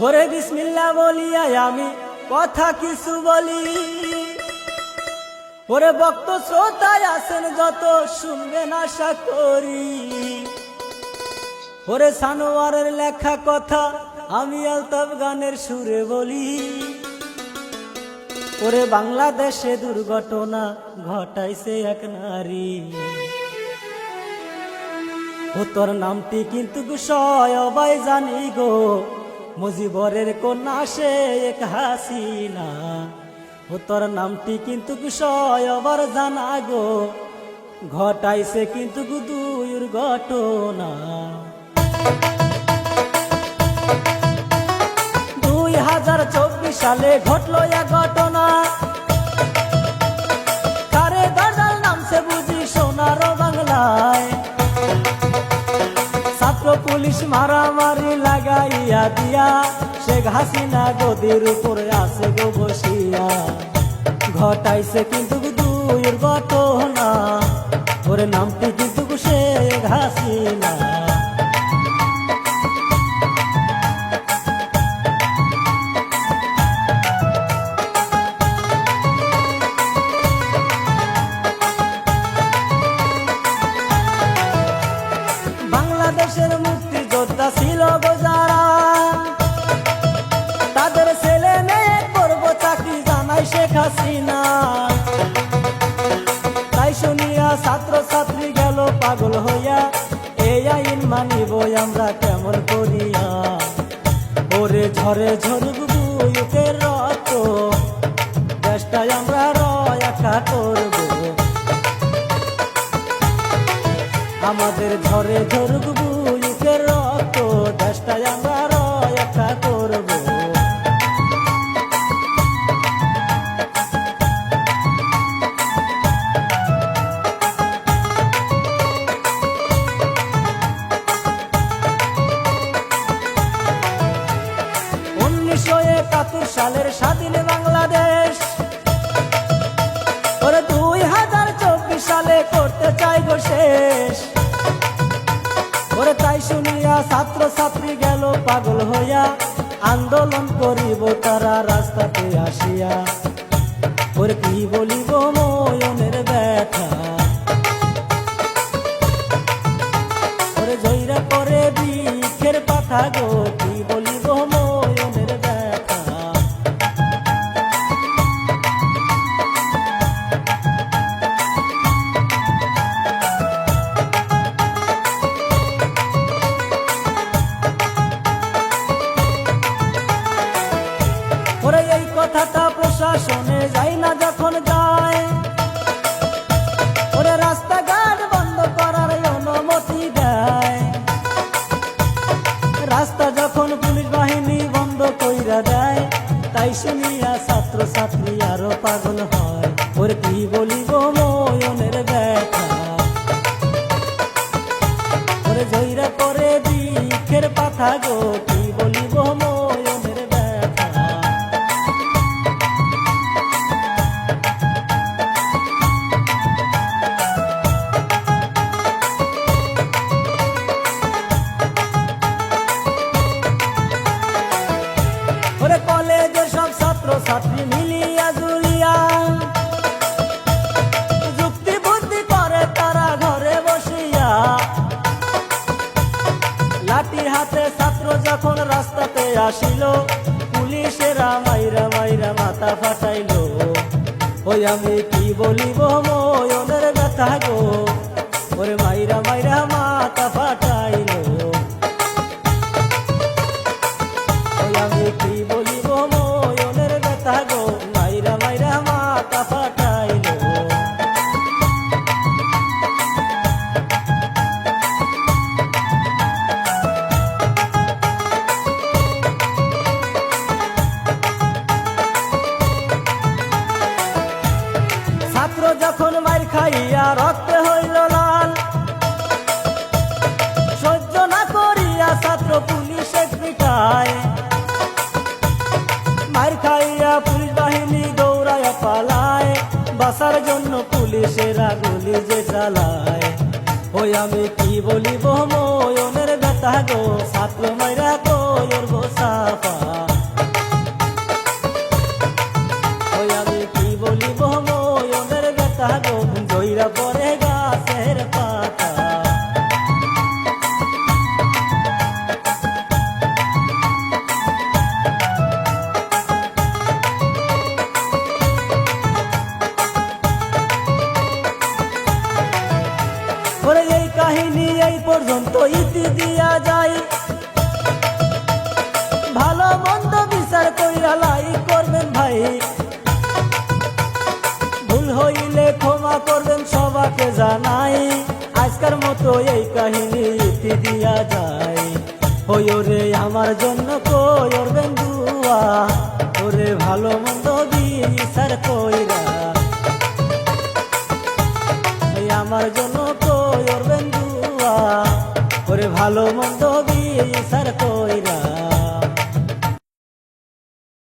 ওরে বিসমিল্লাহ বলিয়া আমি কথা কিছু বলি। ওরে ভক্ত শ্রোতায় আছেন যত শুনবেন আশা করি। ওরে সানোয়ারের লেখা কথা আমি আলতাফ গানের সুরে বলি। ওরে বাংলাদেশে দুর্ঘটনা ঘটাইছে এক নারী, ও তোর নামটি কিন্তু সবাই জানি গো, মুজিবরের কন্যা শেখ হাসিনা। ও তোর নামটি কিন্তু সবার জানা গো, ঘটাইছে কিন্তু দুর্ঘটনা। 2024 সালে ঘটলো এক ঘটনা, কারে গজাল নামছে বুঝি সোনার বাংলায়। ছাত্র পুলিশ মারামারি লাগাইয়া দিয়া শেখ হাসিনা গদির উপরে আছে গো বসিয়া, ঘটাইছে কিন্তু দুর্ঘটনা। ওরে নামটি কিন্তু শেখ হাসিনা। বাংলাদেশের মুক্তিযোদ্ধা ছিল গো যারা, তাদের ছেলে মেয়ে করব চাকরি জানাই শেখ হাসিনা। তাই শুনিয়া ছাত্র ছাত্রী গেল পাগল হইয়া, এই আইন মানিব আমরা কেমন করিয়া। ওরে ঝরে ঝরুক বুকের রক্ত, দেশটাই আমরা রক্ষা করব। আমাদের ঝরে ঝরুক বুকের রক্ত, দেশটাই আমরা রক্ষা করব। 1971 সালের স্বাধীন বাংলাদেশ, ওরে 2024 সালে করতে চাই গো শেষ। ওরে তাই শুনিয়া ছাত্র ছাত্রী গেল পাগল হইয়া, আন্দোলন করিব তারা রাস্তাতে আসিয়া। ওরে কি বলিব ময়নের ব্যথা, ওরে জয়রা করে বৃক্ষের পাতা গো, কি বলিব ময়নের ব্যথা। ওরে এই কথাটা প্রশাসনে যাই না যখন যায়, ওরে রাস্তাঘাট বন্ধ করার অনুমতি দেয়। রাস্তা যখন পুলিশ বাহিনী বন্ধ কইরা দেয়, তাই শুনিয়া ছাত্র ছাত্রী আরো পাগল হয়। ওরে কি বলিব ময়নের ব্যথা, ওরে জয়রা করে বৃক্ষের পাতা গো, কি বলিব ময়নের ব্যথা। ওরে কলেজের সব ছাত্র ছাত্রী মিলিয়া জুলিয়া, যুক্তি বুদ্ধি করে তারা ঘরে বসিয়া। লাঠির হাতে ছাত্র যখন রাস্তাতে আসিল, পুলিশেরা মাইরা মাইরা মাথা ফাটাইল। ওই আমি কি বলিব ময়নের ব্যথা গো, ওরে মাইরা মাইরা মাথা ফাটাইল। ওই আমি কি বলিব ময়নের ব্যথা গো, মাইরা মাইরা মাথা ফাটাইল। ছাত্র যখন মাইর খাইয়া রক্তে হইল লাল, সহ্য না করিয়া ছাত্র পুলিশে পিটায়। মাইর খাইয়া পুলিশ বাহিনী দৌড়াইয়া পালায়, বাঁচার জন্য পুলিশেরা গুলি যে চালায়। ওই আমি কি বলিব ময়নের ব্যথা ব্যথা গো ছাত্র মাইরা কইর গো সাফা ওই আমি কি বলিব মনের ব্যথা গো জইরা পরে গাছের পাতা ওরে এই কাহিনী এই পর্যন্ত ইতি দিয়া যায় ভালো মন্দ বিচার কইরা লাই করবেন ভাই ভুল হইলে ক্ষমা করবেন সবাকে জানাই আজকের মতো এই কাহিনী ইতি দিয়া যায় ওরে আমার জন্য কইরবেন দুয়া ওরে ভালো মন্দ বিচার কইরা আমার জন্য কইরবেন দুয়া ওরে ভালো মন্দ বিচার কইরা